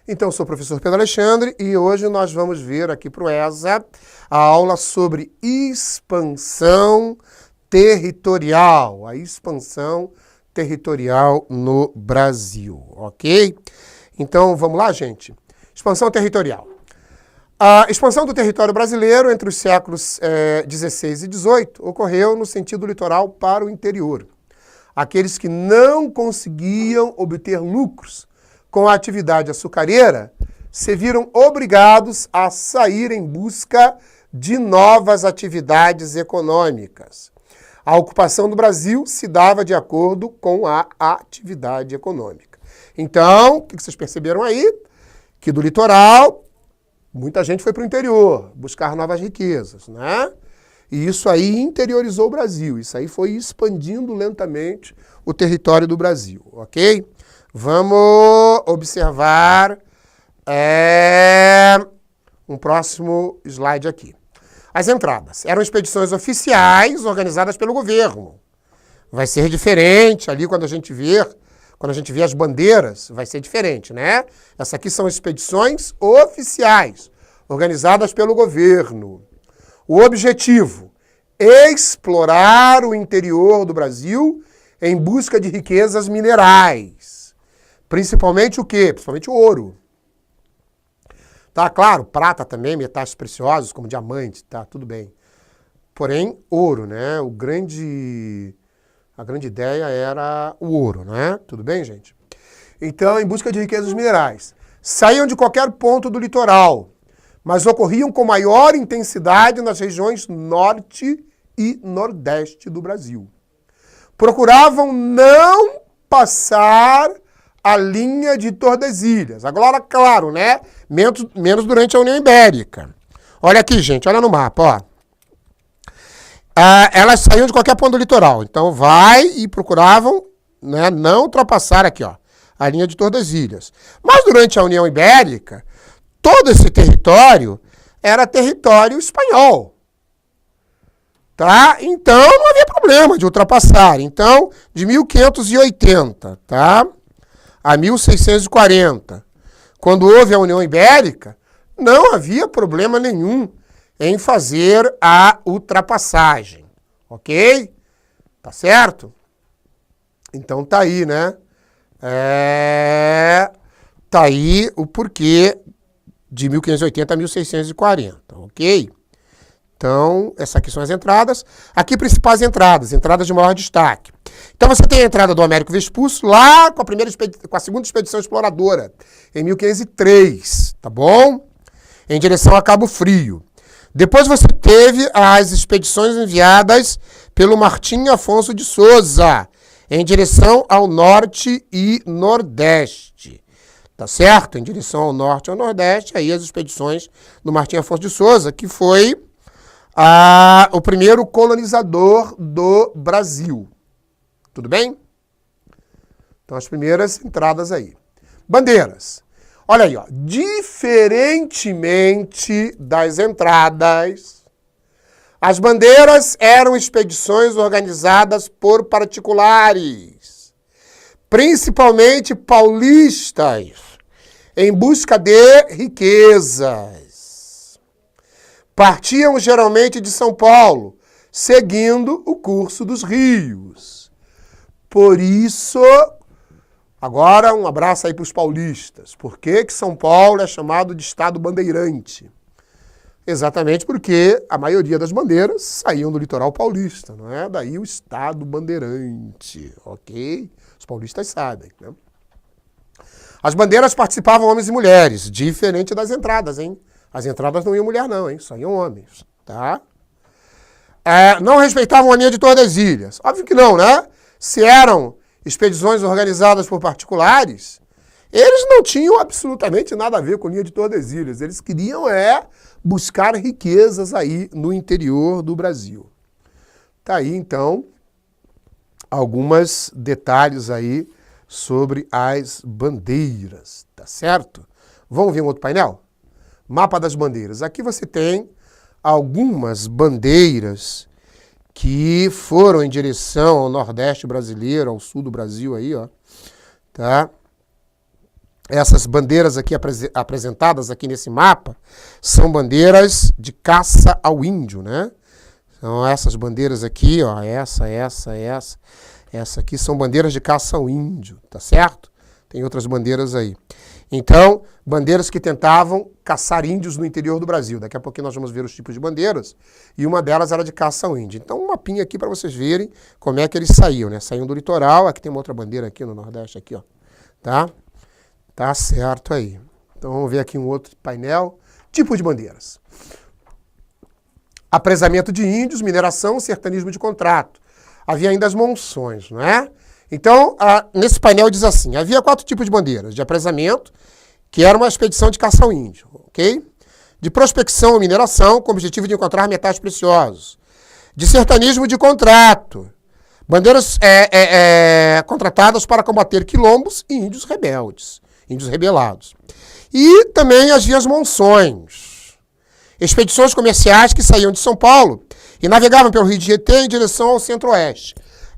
Então, eu sou o professor Pedro Alexandre e hoje nós vamos ver aqui para o ESA a aula sobre expansão territorial, a expansão territorial no Brasil, ok? Então, vamos lá, gente? Expansão territorial. A expansão do território brasileiro entre os séculos XVI e XVIII ocorreu no sentido litoral para o interior. Aqueles que não conseguiam obter lucros com a atividade açucareira se viram obrigados a sair em busca de novas atividades econômicas. A ocupação do Brasil se dava de acordo com a atividade econômica. Então, o que vocês perceberam aí? Que do litoral, muita gente foi para o interior buscar novas riquezas, né? E isso aí interiorizou o Brasil, isso aí foi expandindo lentamente o território do Brasil, ok? Vamos observar um próximo slide aqui. As entradas eram expedições oficiais organizadas pelo governo. Vai ser diferente ali quando a gente vê as bandeiras, vai ser diferente, né? Essas aqui são expedições oficiais, organizadas pelo governo. O objetivo, explorar o interior do Brasil em busca de riquezas minerais. Principalmente o quê? Principalmente o ouro. Tá, claro, prata também, metais preciosos, como diamante, tá, tudo bem. Porém, ouro, né? A grande ideia era o ouro, né? Tudo bem, gente? Então, em busca de riquezas minerais. Saíam de qualquer ponto do litoral, mas ocorriam com maior intensidade nas regiões norte e nordeste do Brasil. Procuravam não passar a linha de Tordesilhas. Agora, claro, né? Menos durante a União Ibérica. Olha aqui, gente, olha no mapa, ó. Elas saíam de qualquer ponto do litoral. Então, vai e procuravam, né, não ultrapassar aqui, ó, a linha de Tordesilhas. Mas durante a União Ibérica, todo esse território era território espanhol. Tá? Então, não havia problema de ultrapassar. Então, de 1580, tá? A 1640, quando houve a União Ibérica, não havia problema nenhum em fazer a ultrapassagem, ok? Tá certo? Então tá aí, né? Tá aí o porquê de 1580 a 1640, ok? Então, essas aqui são as entradas. Aqui, principais entradas de maior destaque. Então, você tem a entrada do Américo Vespuccio lá com a segunda expedição exploradora, em 1503, tá bom? Em direção a Cabo Frio. Depois você teve as expedições enviadas pelo Martim Afonso de Souza, em direção ao norte e nordeste. Tá certo? Em direção ao norte e ao nordeste, aí as expedições do Martim Afonso de Souza, que foi o primeiro colonizador do Brasil. Tudo bem? Então, as primeiras entradas aí. Bandeiras. Olha aí, ó. Diferentemente das entradas, as bandeiras eram expedições organizadas por particulares, principalmente paulistas, em busca de riquezas. Partiam geralmente de São Paulo, seguindo o curso dos rios. Por isso, agora um abraço aí para os paulistas. Por que que São Paulo é chamado de estado bandeirante? Exatamente porque a maioria das bandeiras saíam do litoral paulista, não é? Daí o estado bandeirante, ok? Os paulistas sabem, né? As bandeiras participavam homens e mulheres, diferente das entradas, hein? As entradas não iam mulher não, hein? Só iam homens, tá? Não respeitavam a linha de Tordesilhas. Óbvio que não, né? Se eram expedições organizadas por particulares, eles não tinham absolutamente nada a ver com linha de Tordesilhas. Eles queriam buscar riquezas aí no interior do Brasil. Tá aí, então, alguns detalhes aí sobre as bandeiras, tá certo? Vamos ver um outro painel? Mapa das bandeiras. Aqui você tem algumas bandeiras que foram em direção ao Nordeste brasileiro, ao Sul do Brasil aí, ó, tá? essas bandeiras aqui apresentadas aqui nesse mapa são bandeiras de caça ao índio, né? Então essas bandeiras aqui, ó, essa aqui são bandeiras de caça ao índio, tá certo? Tem outras bandeiras aí. Então, bandeiras que tentavam caçar índios no interior do Brasil. Daqui a pouquinho nós vamos ver os tipos de bandeiras. E uma delas era de caça ao índio. Então, um mapinha aqui para vocês verem como é que eles saíam, né? Saíam do litoral. Aqui tem uma outra bandeira aqui no Nordeste, aqui, ó. Tá? Tá certo aí. Então, vamos ver aqui um outro painel. Tipo de bandeiras. Apresamento de índios, mineração, sertanismo de contrato. Havia ainda as monções, não é? Então, nesse painel diz assim, havia 4 tipos de bandeiras. De apresamento, que era uma expedição de caça ao índio, ok? De prospecção ou mineração, com o objetivo de encontrar metais preciosos. De sertanismo de contrato. Bandeiras contratadas para combater quilombos e índios rebeldes, índios rebelados. E também havia as monções. Expedições comerciais que saíam de São Paulo e navegavam pelo Rio de Janeiro em direção ao centro-oeste.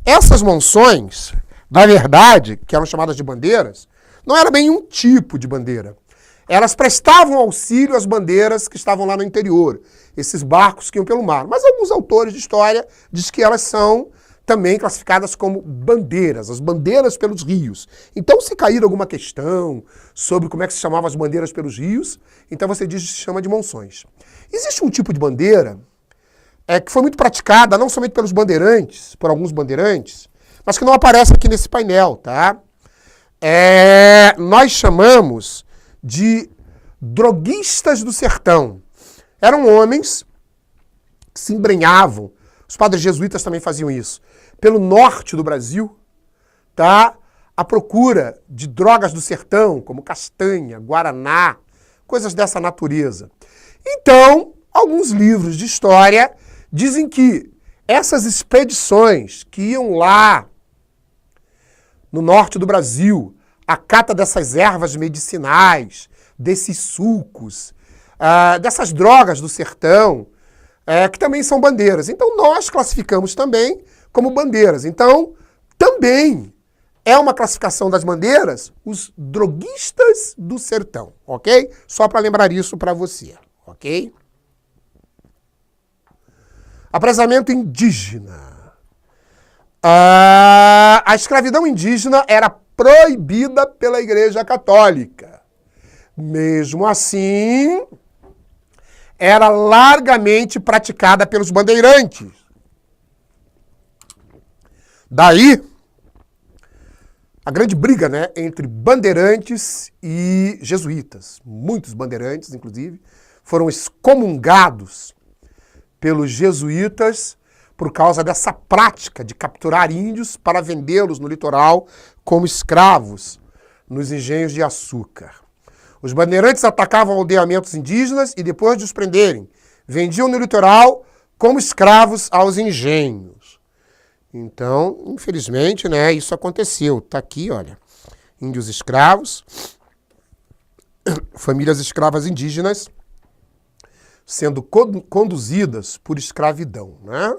Essas monções, na verdade, que eram chamadas de bandeiras, não era bem um tipo de bandeira. Elas prestavam auxílio às bandeiras que estavam lá no interior, esses barcos que iam pelo mar. Mas alguns autores de história dizem que elas são também classificadas como bandeiras, as bandeiras pelos rios. Então, se cair alguma questão sobre como é que se chamavam as bandeiras pelos rios, então você diz que se chama de monções. Existe um tipo de bandeira que foi muito praticada, não somente pelos bandeirantes, por alguns bandeirantes, mas que não aparece aqui nesse painel, tá? Nós chamamos de droguistas do sertão. Eram homens que se embrenhavam, os padres jesuítas também faziam isso, pelo norte do Brasil, tá? À procura de drogas do sertão, como castanha, guaraná, coisas dessa natureza. Então, alguns livros de história dizem que essas expedições que iam lá no norte do Brasil, à cata dessas ervas medicinais, desses sucos, dessas drogas do sertão, que também são bandeiras. Então, nós classificamos também como bandeiras. Então, também é uma classificação das bandeiras os droguistas do sertão, ok? Só para lembrar isso para você, ok? Apresamento indígena. A escravidão indígena era proibida pela Igreja Católica. Mesmo assim, era largamente praticada pelos bandeirantes. Daí, a grande briga, né, entre bandeirantes e jesuítas. Muitos bandeirantes, inclusive, foram excomungados pelos jesuítas por causa dessa prática de capturar índios para vendê-los no litoral como escravos nos engenhos de açúcar. Os bandeirantes atacavam aldeamentos indígenas e, depois de os prenderem, vendiam no litoral como escravos aos engenhos. Então, infelizmente, né, isso aconteceu. Está aqui, olha, índios escravos, famílias escravas indígenas sendo conduzidas por escravidão, né?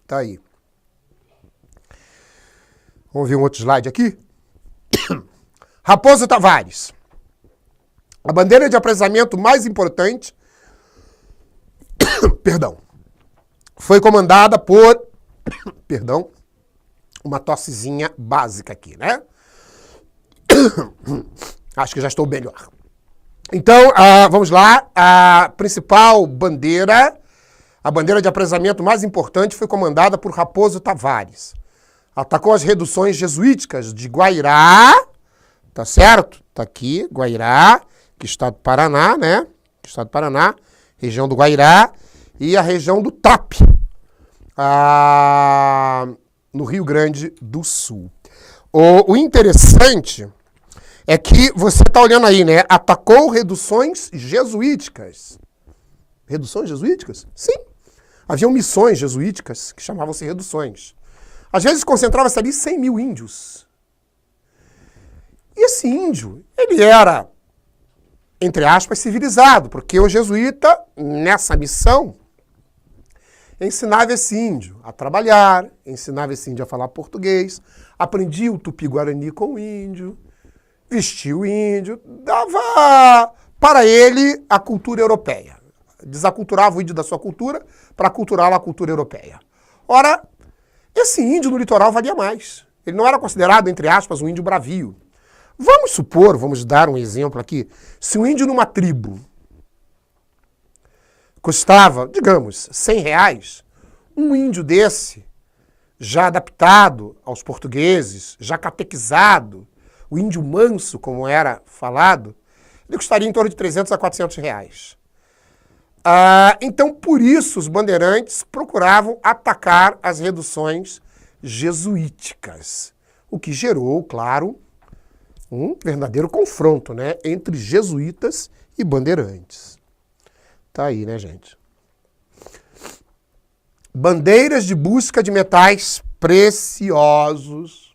Tá aí. Vamos ver um outro slide aqui? Raposo Tavares. A bandeira de apresamento mais importante, perdão, foi comandada por, perdão, uma tossezinha básica aqui, né? Acho que já estou melhor. Então, vamos lá. A principal bandeira, a bandeira de apresamento mais importante foi comandada por Raposo Tavares. Atacou as reduções jesuíticas de Guairá, tá certo? Tá aqui, Guairá, que estado do Paraná, né? Estado do Paraná, região do Guairá e a região do TAP, no Rio Grande do Sul. O interessante é que você está olhando aí, né? Atacou reduções jesuíticas. Reduções jesuíticas? Sim. Haviam missões jesuíticas que chamavam-se reduções. Às vezes concentrava-se ali 100 mil índios. E esse índio, ele era, entre aspas, civilizado, porque o jesuíta, nessa missão, ensinava esse índio a trabalhar, ensinava esse índio a falar português, aprendia o tupi-guarani com o índio. vestia o índio, dava para ele a cultura europeia. Desaculturava o índio da sua cultura para aculturá-lo à cultura europeia. Ora, esse índio no litoral valia mais. Ele não era considerado, entre aspas, um índio bravio. Vamos supor, vamos dar um exemplo aqui, se um índio numa tribo custava, digamos, R$100, um índio desse, já adaptado aos portugueses, já catequizado, o índio manso, como era falado, ele custaria em torno de R$300 a R$400. Então, por isso, os bandeirantes procuravam atacar as reduções jesuíticas, o que gerou, claro, um verdadeiro confronto, né, entre jesuítas e bandeirantes. Tá aí, né, gente? Bandeiras de busca de metais preciosos.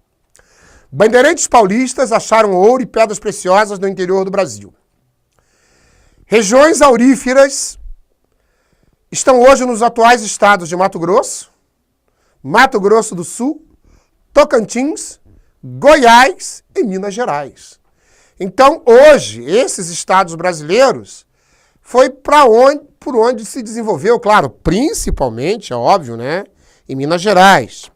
Bandeirantes paulistas acharam ouro e pedras preciosas no interior do Brasil. Regiões auríferas estão hoje nos atuais estados de Mato Grosso do Sul, Tocantins, Goiás e Minas Gerais. Então, hoje, esses estados brasileiros foi por onde se desenvolveu, claro, principalmente, é óbvio, né, em Minas Gerais.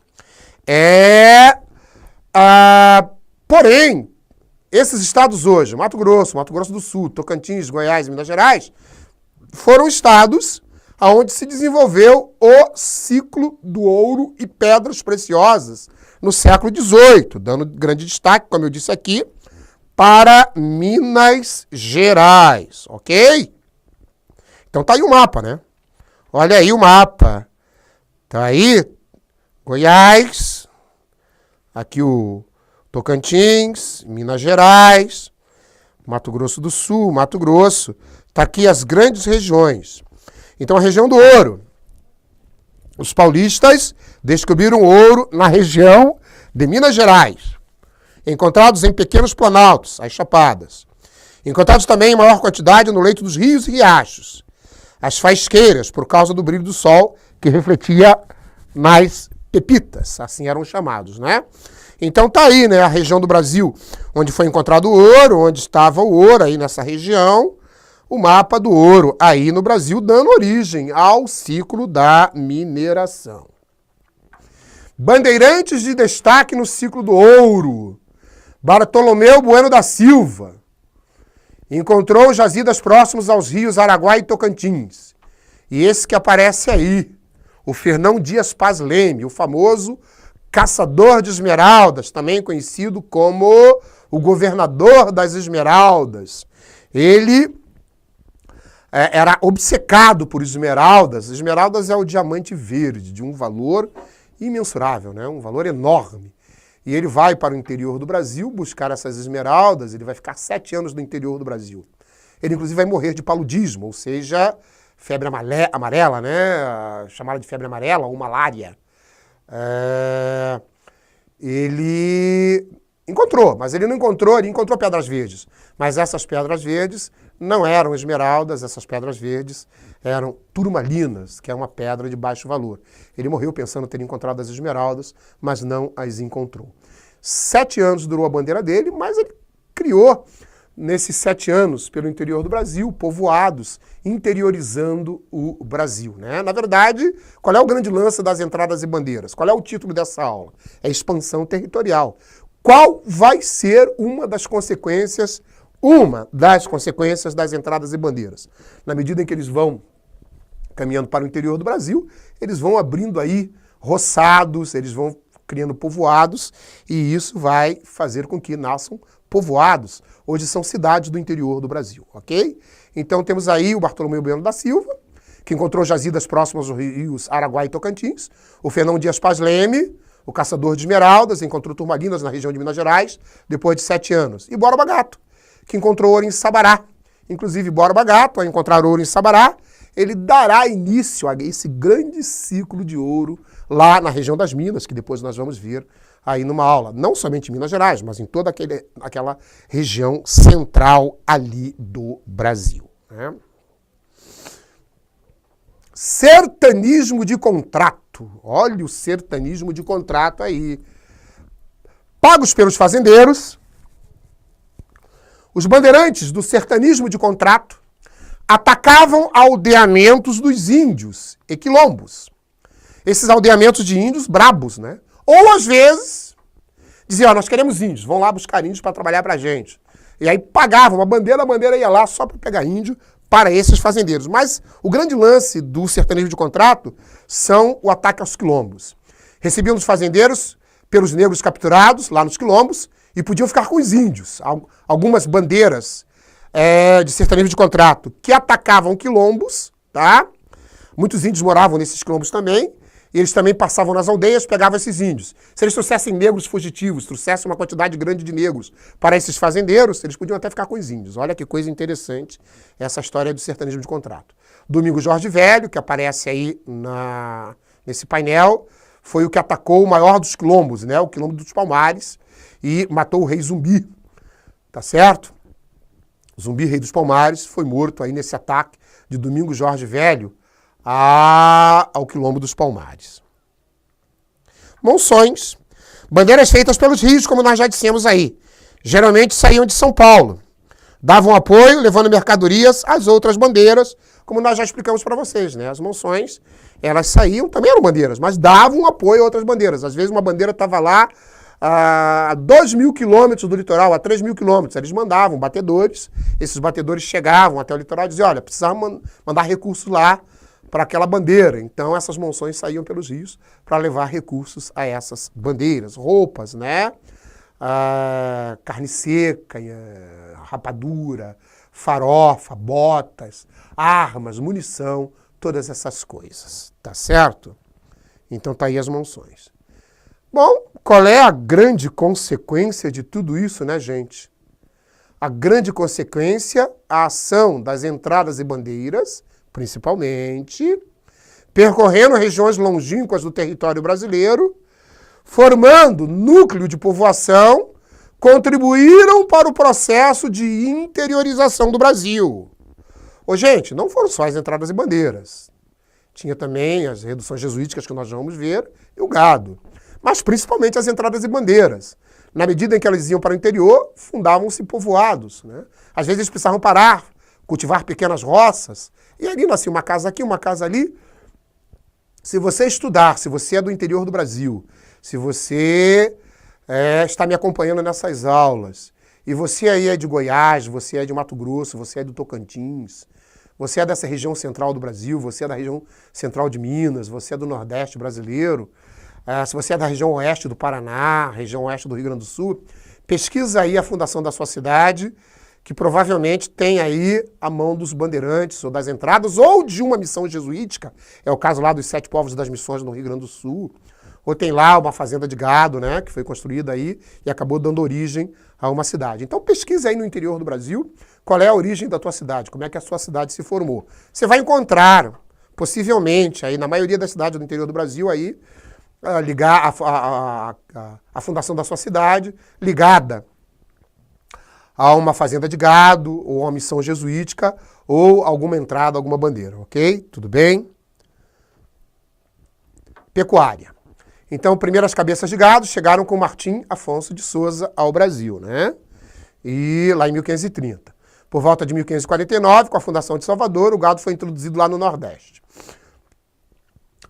Porém, esses estados hoje, Mato Grosso do Sul, Tocantins, Goiás e Minas Gerais, foram estados onde se desenvolveu o ciclo do ouro e pedras preciosas no século XVIII, dando grande destaque, como eu disse aqui, para Minas Gerais, ok? Então tá aí o mapa, né? Olha aí o mapa. Tá aí Goiás, aqui o Tocantins, Minas Gerais, Mato Grosso do Sul, Mato Grosso. Tá aqui as grandes regiões. Então a região do ouro. Os paulistas descobriram ouro na região de Minas Gerais, encontrados em pequenos planaltos, as chapadas. Encontrados também em maior quantidade no leito dos rios e riachos. As faisqueiras, por causa do brilho do sol que refletia nas pepitas, assim eram chamados, né? Então tá aí, né, a região do Brasil onde foi encontrado o ouro, onde estava o ouro aí nessa região, o mapa do ouro aí no Brasil, dando origem ao ciclo da mineração. Bandeirantes de destaque no ciclo do ouro. Bartolomeu Bueno da Silva encontrou jazidas próximos aos rios Araguaia e Tocantins. E esse que aparece aí, o Fernão Dias Paz Leme, o famoso caçador de esmeraldas, também conhecido como o governador das esmeraldas. Ele era obcecado por esmeraldas. Esmeraldas é o diamante verde, de um valor imensurável, né? Um valor enorme. E ele vai para o interior do Brasil buscar essas esmeraldas, ele vai ficar 7 anos no interior do Brasil. Ele, inclusive, vai morrer de paludismo, ou seja, febre amarela, né? Chamada de febre amarela ou malária. Ele encontrou, mas ele não encontrou, ele encontrou pedras verdes. Mas essas pedras verdes não eram esmeraldas, essas pedras verdes eram turmalinas, que é uma pedra de baixo valor. Ele morreu pensando ter encontrado as esmeraldas, mas não as encontrou. 7 anos durou a bandeira dele, mas ele criou, nesses 7 anos, pelo interior do Brasil, povoados, interiorizando o Brasil, né? Na verdade, qual é o grande lance das entradas e bandeiras? Qual é o título dessa aula? É expansão territorial. Qual vai ser uma das consequências das entradas e bandeiras? Na medida em que eles vão caminhando para o interior do Brasil, eles vão abrindo aí roçados, eles vão criando povoados, e isso vai fazer com que nasçam povoados. Hoje são cidades do interior do Brasil, ok? Então temos aí o Bartolomeu Bueno da Silva, que encontrou jazidas próximas aos rios Araguaia e Tocantins, o Fernão Dias Paz Leme, o caçador de esmeraldas, encontrou turmalinas na região de Minas Gerais, depois de 7 anos. E Borba Gato, que encontrou ouro em Sabará. Inclusive, Borba Gato, ao encontrar ouro em Sabará, ele dará início a esse grande ciclo de ouro lá na região das Minas, que depois nós vamos ver aí numa aula. Não somente em Minas Gerais, mas em toda aquela região central ali do Brasil, né? Sertanismo de contrato. Olha o sertanismo de contrato aí. Pagos pelos fazendeiros, Os bandeirantes do sertanismo de contrato atacavam aldeamentos dos índios e quilombos. Esses aldeamentos de índios brabos, né? Ou, às vezes, diziam, nós queremos índios, vão lá buscar índios para trabalhar para a gente. E aí pagavam a bandeira ia lá só para pegar índio para esses fazendeiros. Mas o grande lance do sertanismo de contrato são o ataque aos quilombos. Recebiam dos fazendeiros pelos negros capturados lá nos quilombos e podiam ficar com os índios. Algumas bandeiras de sertanismo de contrato que atacavam quilombos, tá? Muitos índios moravam nesses quilombos também, e eles também passavam nas aldeias, pegavam esses índios. Se eles trouxessem negros fugitivos, trouxessem uma quantidade grande de negros para esses fazendeiros, eles podiam até ficar com os índios. Olha que coisa interessante essa história do sertanismo de contrato. Domingos Jorge Velho, que aparece aí nesse painel, foi o que atacou o maior dos quilombos, né? O quilombo dos Palmares, e matou o rei Zumbi, tá certo? Zumbi, rei dos Palmares, foi morto aí nesse ataque de Domingos Jorge Velho ao quilombo dos Palmares. Monções, bandeiras feitas pelos rios, como nós já dissemos aí. Geralmente saíam de São Paulo. Davam apoio, levando mercadorias às outras bandeiras, como nós já explicamos para vocês, né? As monções, elas saíam, também eram bandeiras, mas davam apoio a outras bandeiras. Às vezes uma bandeira estava lá a 2.000 quilômetros do litoral, a 3.000 quilômetros. Eles mandavam batedores, esses batedores chegavam até o litoral e diziam, olha, precisamos mandar recursos lá para aquela bandeira. Então essas monções saíam pelos rios para levar recursos a essas bandeiras. Roupas, né? Carne seca, rapadura, farofa, botas, armas, munição, todas essas coisas, tá certo? Então tá aí as monções. Bom, qual é a grande consequência de tudo isso, né, gente? A grande consequência, a ação das entradas e bandeiras, principalmente, percorrendo regiões longínquas do território brasileiro, formando núcleo de povoação, contribuíram para o processo de interiorização do Brasil. Ô, gente, não foram só as entradas e bandeiras. Tinha também as reduções jesuíticas que nós vamos ver e o gado. Mas principalmente as entradas e bandeiras. Na medida em que elas iam para o interior, fundavam-se povoados, né? Às vezes eles precisavam parar, cultivar pequenas roças, e ali nascia uma casa aqui, uma casa ali. Se você estudar, se você é do interior do Brasil, se você está me acompanhando nessas aulas, e você aí é de Goiás, você é de Mato Grosso, você é do Tocantins, você é dessa região central do Brasil, você é da região central de Minas, você é do Nordeste brasileiro, se você é da região oeste do Paraná, região oeste do Rio Grande do Sul, pesquisa aí a fundação da sua cidade, que provavelmente tem aí a mão dos bandeirantes, ou das entradas, ou de uma missão jesuítica, é o caso lá dos 7 povos das missões no Rio Grande do Sul, ou tem lá uma fazenda de gado, né, que foi construída aí e acabou dando origem a uma cidade. Então pesquisa aí no interior do Brasil qual é a origem da tua cidade, como é que a sua cidade se formou. Você vai encontrar, possivelmente, aí na maioria das cidades do interior do Brasil, aí, ligar a fundação da sua cidade ligada a uma fazenda de gado, ou uma missão jesuítica, ou alguma entrada, alguma bandeira, ok? Tudo bem? Pecuária. Então, primeiro as cabeças de gado chegaram com Martim Afonso de Souza ao Brasil, né? E lá em 1530. Por volta de 1549, com a fundação de Salvador, o gado foi introduzido lá no Nordeste.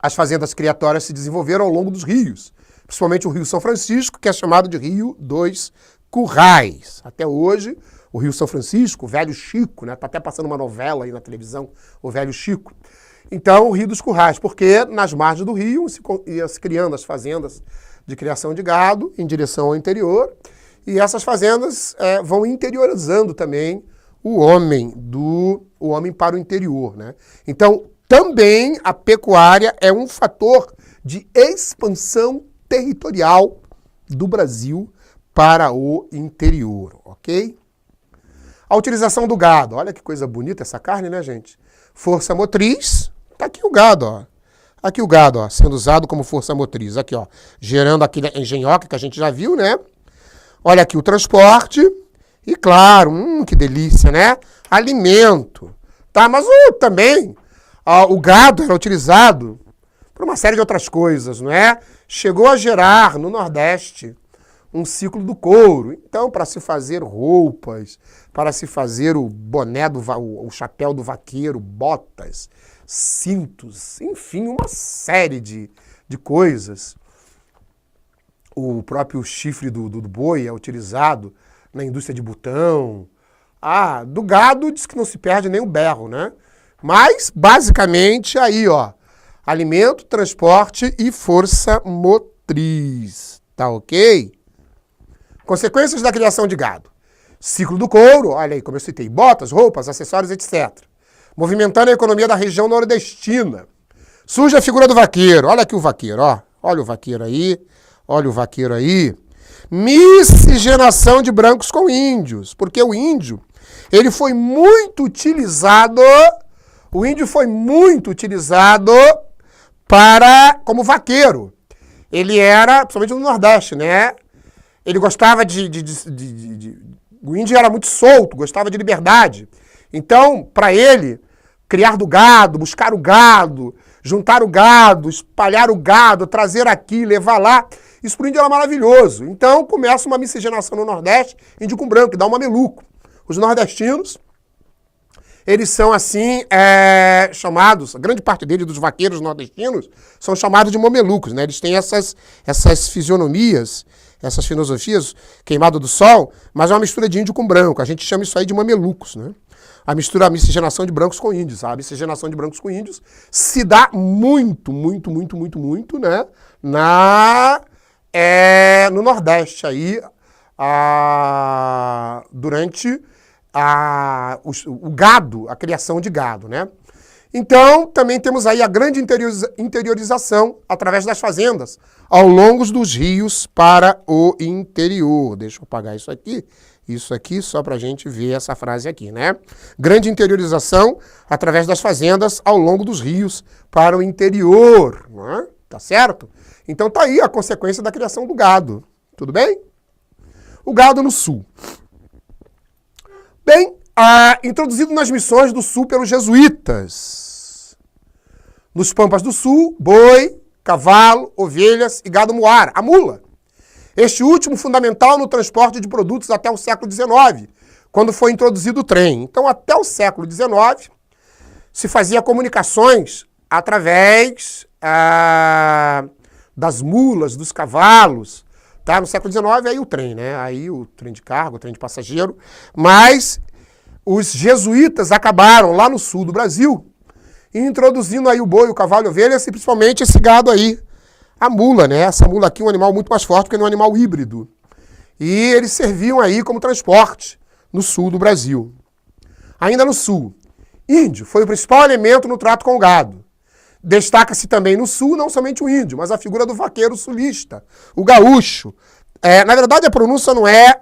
As fazendas criatórias se desenvolveram ao longo dos rios, principalmente o Rio São Francisco, que é chamado de Rio dos Currais. Até hoje, o Rio São Francisco, o Velho Chico, né? Tá até passando uma novela aí na televisão, o Velho Chico. Então, o Rio dos Currais, porque nas margens do rio ia se criando as fazendas de criação de gado em direção ao interior, e essas fazendas vão interiorizando também o homem para o interior, né? Então, também a pecuária é um fator de expansão territorial do Brasil para o interior, ok? A utilização do gado. Olha que coisa bonita essa carne, né, gente? Força motriz. Tá aqui o gado, ó. Aqui o gado, ó, sendo usado como força motriz. Aqui, ó, gerando aquele engenhoca que a gente já viu, né? Olha aqui o transporte. E claro, que delícia, né? Alimento. Tá, mas também o gado era utilizado por uma série de outras coisas, não é? Chegou a gerar no Nordeste um ciclo do couro. Então, para se fazer roupas, para se fazer o boné, o chapéu do vaqueiro, botas, cintos, enfim, uma série de coisas. O próprio chifre do boi é utilizado na indústria de botão. Do gado diz que não se perde nem o berro, né? Mas, basicamente, aí, ó, alimento, transporte e força motriz. Tá ok? Consequências da criação de gado. Ciclo do couro, olha aí, como eu citei, botas, roupas, acessórios, etc. Movimentando a economia da região nordestina. Surge a figura do vaqueiro. Olha aqui o vaqueiro, ó. Olha o vaqueiro aí. Olha o vaqueiro aí. Miscigenação de brancos com índios. Porque o índio, ele foi muito utilizado... O índio foi muito utilizado como vaqueiro. Ele era, principalmente no Nordeste, né? Ele gostava o índio era muito solto, gostava de liberdade. Então, para ele, criar do gado, buscar o gado, juntar o gado, espalhar o gado, trazer aqui, levar lá, isso para o índio era maravilhoso. Então, começa uma miscigenação no Nordeste, índio com branco, que dá um mameluco. Os nordestinos, eles são assim, chamados, a grande parte deles, dos vaqueiros nordestinos, são chamados de mamelucos, né? Eles têm essas fisionomias, essas filosofias, queimado do sol, mas é uma mistura de índio com branco. A gente chama isso aí de mamelucos, né? A miscigenação de brancos com índios. A miscigenação de brancos com índios se dá muito, né? No Nordeste aí, durante o gado, a criação de gado, né? Então, também temos aí a grande interiorização através das fazendas ao longo dos rios para o interior. Deixa eu apagar isso aqui só para a gente ver essa frase aqui, né? Grande interiorização através das fazendas ao longo dos rios para o interior, né? Tá certo? Então tá aí a consequência da criação do gado, tudo bem? O gado no sul. Bem, introduzido nas missões do sul pelos jesuítas. Nos Pampas do Sul, boi, cavalo, ovelhas e gado muar, a mula. Este último fundamental no transporte de produtos até o século XIX, quando foi introduzido o trem. Então, até o século XIX, se fazia comunicações através das mulas, dos cavalos. Tá? No século XIX, aí o trem, né? Aí o trem de carga, o trem de passageiro. Mas os jesuítas acabaram lá no sul do Brasil, introduzindo aí o boi, o cavalo, a ovelha, e principalmente esse gado aí, a mula, né? Essa mula aqui é um animal muito mais forte porque é um animal híbrido. E eles serviam aí como transporte no sul do Brasil. Ainda no sul, índio foi o principal elemento no trato com o gado. Destaca-se também no sul não somente o índio, mas a figura do vaqueiro sulista, o gaúcho. Na verdade, a pronúncia não é...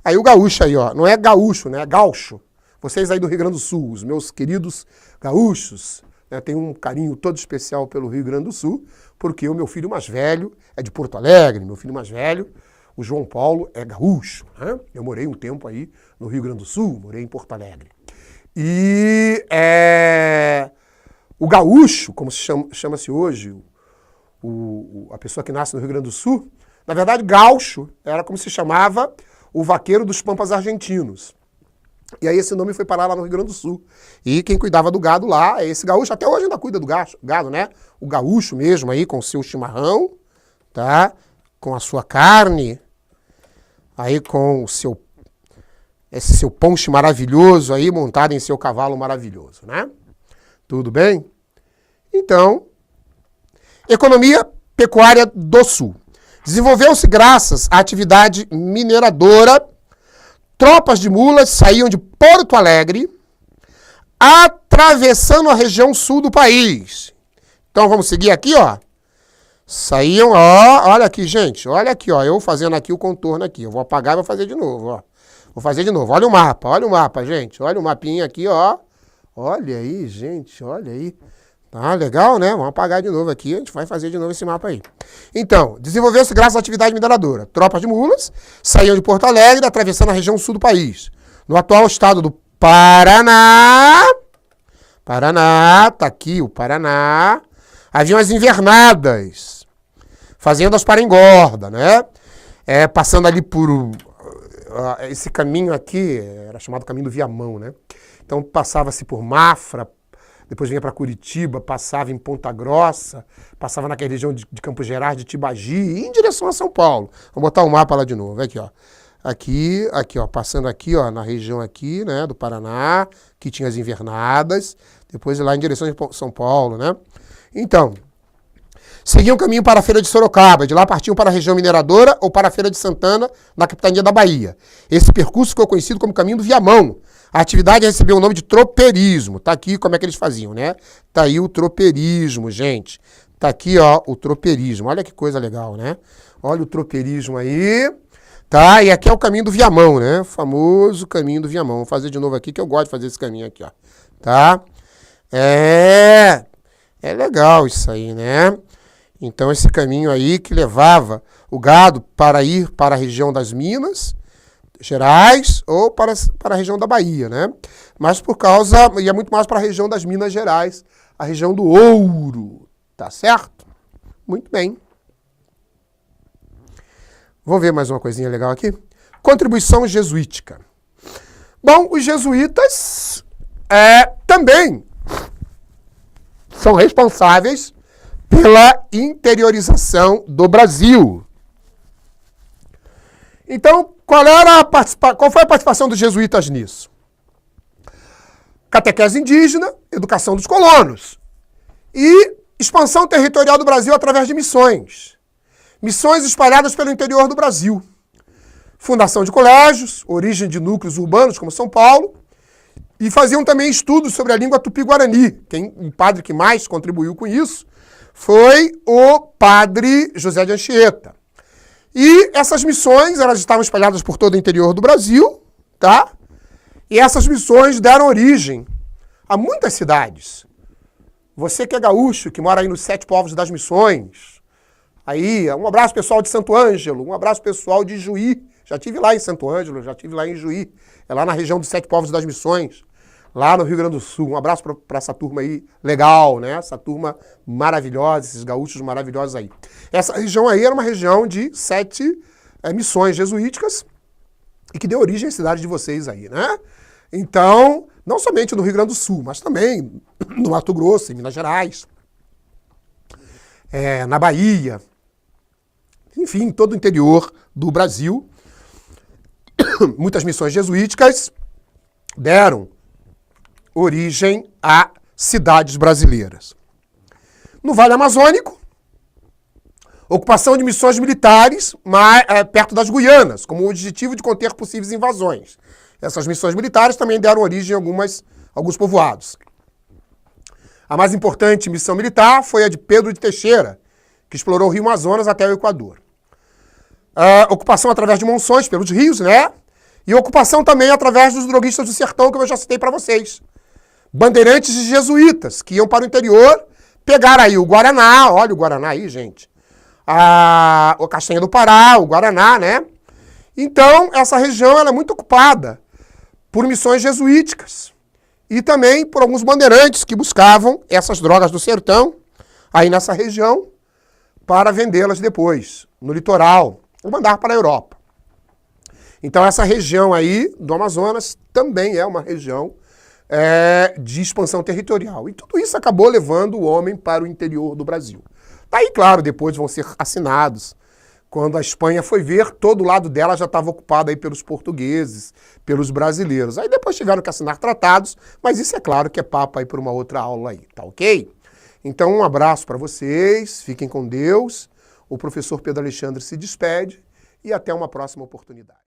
Aí o gaúcho aí, ó, não é gaúcho, né? É gaúcho. Vocês aí do Rio Grande do Sul, os meus queridos gaúchos, né, tenho um carinho todo especial pelo Rio Grande do Sul, porque o meu filho mais velho é de Porto Alegre, meu filho mais velho, o João Paulo, é gaúcho. Né? Eu morei um tempo aí no Rio Grande do Sul, morei em Porto Alegre. E o gaúcho, como chama-se hoje, a pessoa que nasce no Rio Grande do Sul, na verdade, gaúcho era como se chamava o vaqueiro dos Pampas argentinos. E aí esse nome foi parar lá no Rio Grande do Sul. E quem cuidava do gado lá é esse gaúcho. Até hoje ainda cuida do gado, né? O gaúcho mesmo aí, com o seu chimarrão, tá? Com a sua carne, aí com esse seu ponche maravilhoso aí, montado em seu cavalo maravilhoso, né? Tudo bem? Então, economia pecuária do Sul. Desenvolveu-se graças à atividade mineradora. Tropas de mulas saíam de Porto Alegre, atravessando a região sul do país. Então vamos seguir aqui, ó. Saíam, ó, olha aqui, gente, olha aqui, ó, eu fazendo aqui o contorno aqui. Eu vou apagar e vou fazer de novo, ó. Vou fazer de novo. Olha o mapa, gente. Olha o mapinha aqui, ó. Olha aí, gente, olha aí. Tá legal, né? Vamos apagar de novo aqui, a gente vai fazer de novo esse mapa aí. Então, desenvolveu-se graças à atividade mineradora. Tropas de mulas saíam de Porto Alegre, atravessando a região sul do país. No atual estado do Paraná, tá aqui o Paraná, haviam as invernadas, fazendas para engorda, né? passando ali por esse caminho aqui, era chamado caminho do Viamão, né? Então passava-se por Mafra, depois vinha para Curitiba, passava em Ponta Grossa, passava naquela região de Campos Gerais, de Tibagi, e em direção a São Paulo. Vamos botar o mapa lá de novo, aqui, ó. Aqui, ó, passando aqui, ó, na região aqui, né, do Paraná, que tinha as invernadas, depois lá em direção a São Paulo, né? Então, seguiam o caminho para a Feira de Sorocaba, de lá partiam para a região mineradora ou para a Feira de Santana, na capitania da Bahia. Esse percurso ficou conhecido como caminho do Viamão. A atividade recebeu o nome de tropeirismo. Tá aqui como é que eles faziam, né? Tá aí o tropeirismo, gente. Tá aqui, ó, o tropeirismo. Olha que coisa legal, né? Olha o tropeirismo aí. Tá, e aqui é o caminho do Viamão, né? O famoso caminho do Viamão. Vou fazer de novo aqui, que eu gosto de fazer esse caminho aqui, ó. Tá? É legal isso aí, né? Então esse caminho aí que levava o gado para ir para a região das Minas Gerais ou para a região da Bahia, né? Mas ia muito mais para a região das Minas Gerais, a região do ouro, tá certo? Muito bem. Vamos ver mais uma coisinha legal aqui? Contribuição jesuítica. Bom, os jesuítas também são responsáveis pela interiorização do Brasil. Então, qual foi a participação dos jesuítas nisso? Catequese indígena, educação dos colonos e expansão territorial do Brasil através de missões. Missões espalhadas pelo interior do Brasil. Fundação de colégios, origem de núcleos urbanos como São Paulo, e faziam também estudos sobre a língua tupi-guarani. O padre que mais contribuiu com isso foi o padre José de Anchieta. E essas missões, elas estavam espalhadas por todo o interior do Brasil, tá? E essas missões deram origem a muitas cidades. Você que é gaúcho, que mora aí nos 7 povos das missões, aí, um abraço pessoal de Santo Ângelo, um abraço pessoal de Juí. Já estive lá em Santo Ângelo, já estive lá em Juí. É lá na região dos 7 povos das missões, lá no Rio Grande do Sul. Um abraço para essa turma aí legal, né? Essa turma maravilhosa, esses gaúchos maravilhosos aí. Essa região aí era uma região de 7 missões jesuíticas e que deu origem à cidade de vocês aí, né? Então, não somente no Rio Grande do Sul, mas também no Mato Grosso, em Minas Gerais, na Bahia, enfim, todo o interior do Brasil. Muitas missões jesuíticas deram origem a cidades brasileiras. No Vale Amazônico, ocupação de missões militares perto das Guianas, como objetivo de conter possíveis invasões. Essas missões militares também deram origem a alguns povoados. A mais importante missão militar foi a de Pedro de Teixeira, que explorou o Rio Amazonas até o Equador. Ocupação através de monções pelos rios, né? E ocupação também através dos droguistas do sertão, que eu já citei para vocês. Bandeirantes e jesuítas, que iam para o interior, pegar aí o Guaraná, olha o Guaraná aí, gente. A Castanha do Pará, o Guaraná, né? Então, essa região ela é muito ocupada por missões jesuíticas e também por alguns bandeirantes que buscavam essas drogas do sertão, aí nessa região, para vendê-las depois, no litoral, ou mandar para a Europa. Então essa região aí do Amazonas também é uma região de expansão territorial. E tudo isso acabou levando o homem para o interior do Brasil. Daí, claro, depois vão ser assinados. Quando a Espanha foi ver, todo o lado dela já estava ocupado aí pelos portugueses, pelos brasileiros. Aí depois tiveram que assinar tratados, mas isso é claro que é papo aí para uma outra aula aí, tá ok? Então um abraço para vocês, fiquem com Deus. O professor Pedro Alexandre se despede e até uma próxima oportunidade.